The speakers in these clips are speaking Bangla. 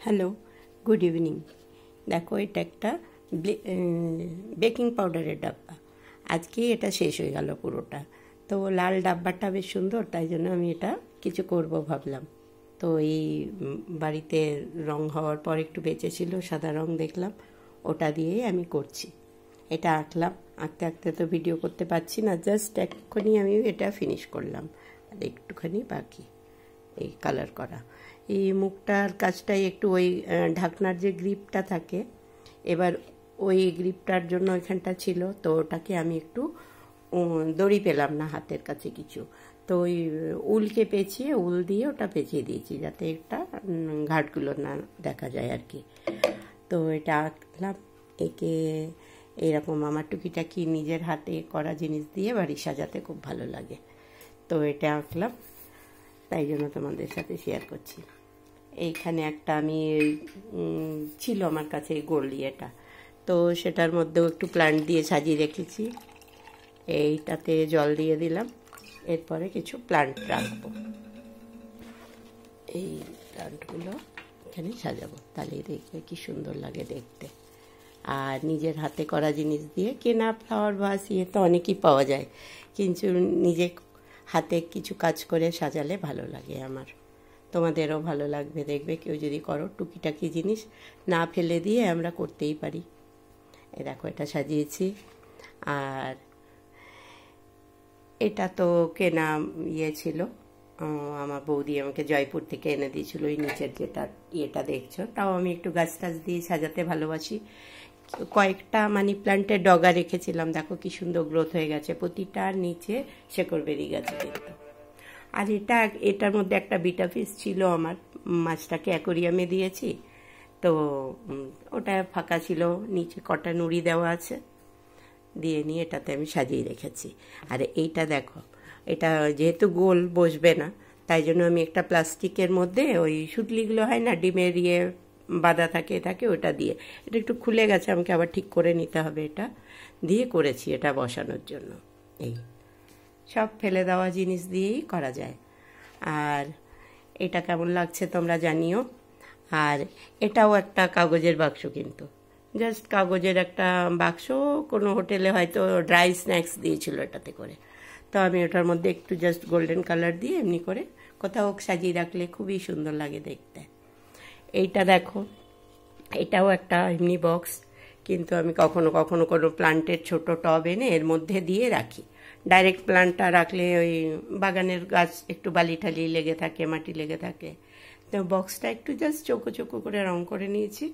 Hello, good evening. দেখো, এটা একটা বেকিং পাউডারের ডাব্বা। আজকেই এটা শেষ হয়ে গেল পুরোটা। তো লাল ডাব্বাটা বেশ সুন্দর, তাই জন্য আমি এটা কিছু করব ভাবলাম। তো এই বাড়িতে রং হওয়ার পর একটু বেঁচেছিল সাদা রং, দেখলাম ওটা দিয়েই আমি করছি। এটা আঁকলাম, আঁকতে আঁকতে তো ভিডিও করতে পারছি না, জাস্ট এক্ষুনি আমি এটা ফিনিশ করলাম, আর একটুখানি বাকি এই কালার করা। এই মুখটার কাজটাই একটু ওই ঢাকনার যে গ্রিপটা থাকে, এবার ওই গ্রিপটার জন্য ওইখানটা ছিল, তো ওটাকে আমি একটু দড়ি পেলাম না হাতের কাছে কিছু, তো ওই উলকে পেঁচিয়ে উল দিয়ে ওটা পেঁচিয়ে দিয়েছি যাতে একটা ঘাটগুলো না দেখা যায় আর কি। তো এটা আঁকলাম, একে এরকম আমার টুকিটাকি নিজের হাতে করা জিনিস দিয়ে বাড়ি সাজাতে খুব ভালো লাগে। তো এটা আঁকলাম, তাই জন্য তোমাদের সাথে শেয়ার করছি। এইখানে একটা আমি ছিল আমার কাছে গোল ইয়েটা, তো সেটার মধ্যেও একটু প্ল্যান্ট দিয়ে সাজিয়ে রেখেছি। এইটাতে জল দিয়ে দিলাম, এরপরে কিছু প্ল্যান্ট রাখবো। এই প্ল্যান্টগুলো এখানে সাজাবো, তাহলে দেখবে কি সুন্দর লাগে দেখতে। আর নিজের হাতে করা জিনিস দিয়ে, কেনা ফ্লাওয়ার ভাস ইয়ে তো অনেকই পাওয়া যায়, কিন্তু নিজে হাতে কিছু কাজ করে সাজালে ভালো লাগে আমার। তোমাদেরও ভালো লাগবে দেখবে, কেউ যদি করো, টুকিটাকি জিনিস না ফেলে দিয়ে আমরা করতেই পারি। এ দেখো, এটা সাজিয়েছি। আর এটা তো কেনা ইয়ে ছিল, আমার বৌদি আমাকে জয়পুর থেকে এনে দিয়েছিল। ওই নিচের যেটা ইয়েটা দেখছো, তাও আমি একটু গাছ টাছ দিয়ে সাজাতে ভালোবাসি। কয়েকটা মানি প্ল্যান্টের ডগা রেখেছিলাম, দেখো কি সুন্দর গ্রোথ হয়ে গেছে, প্রতিটার নিচে শেকড় বেরিয়ে গেছে কিন্তু। আর এটার মধ্যে একটা বিটা ফিস ছিল আমার, মাছটাকে অ্যাকোরিয়ামে দিয়েছি, তো ওটা ফাঁকা ছিল, নিচে কটা নুড়ি দেওয়া আছে, দিয়ে নিয়ে এটাতে আমি সাজিয়ে রেখেছি। আর এইটা দেখো, এটা যেহেতু গোল বসবে না, তাই জন্য আমি একটা প্লাস্টিকের মধ্যে ওই সুতলিগুলো হয় না, ডিমের ইয়ে বাঁধা থাকে ওটা দিয়ে, এটা একটু খুলে গেছে, আমাকে আবার ঠিক করে নিতে হবে, এটা দিয়ে করেছি এটা বসানোর জন্য। এই সব ফেলে দেওয়া জিনিস দিয়েই করা যায়। আর এটা কেমন লাগছে তোমরা জানিও। আর এটাও একটা কাগজের বাক্স, কিন্তু জাস্ট কাগজের একটা বাক্স, কোনো হোটেলে হয়তো ড্রাই স্ন্যাক্স দিয়েছিল এটাতে করে, তো আমি ওটার মধ্যে একটু জাস্ট গোল্ডেন কালার দিয়ে এমনি করে কোথাও সাজিয়ে রাখলে খুবই সুন্দর লাগে দেখতে। এইটা দেখো, এটাও একটা এমনি বক্স, কিন্তু আমি কখনো কখনো কোনো প্লান্টের ছোট টব এনে এর মধ্যে দিয়ে রাখি। ডাইরেক্ট প্লান্টটা রাখলে ওই বাগানের গাছ একটু বালি ঠালি লেগে থাকে, মাটি লেগে থাকে, তো বক্সটা একটু জাস্ট চৌকো চৌকো করে রং করে নিয়েছি,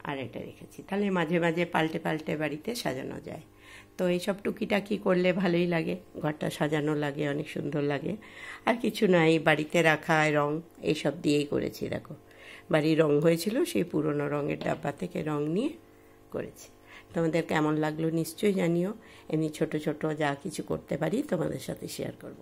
আর এটা রেখেছি, তাহলে মাঝে মাঝে পাল্টে পাল্টে বাড়িতে সাজানো যায়। তো এইসব টুকিটাকি করলে ভালোই লাগে, ঘরটা সাজানো লাগে, অনেক সুন্দর লাগে। আর কিছু না, এই বাড়িতে রাখা রং এইসব দিয়েই করেছি। দেখো, বাড়ির রং হয়েছিল, সেই পুরনো রঙের ডাব্বা থেকে রং নিয়ে করেছি। তোমাদের কেমন লাগলো নিশ্চয়ই জানিও। এমনি ছোট ছোট যা কিছু করতে পারি তোমাদের সাথে শেয়ার করব।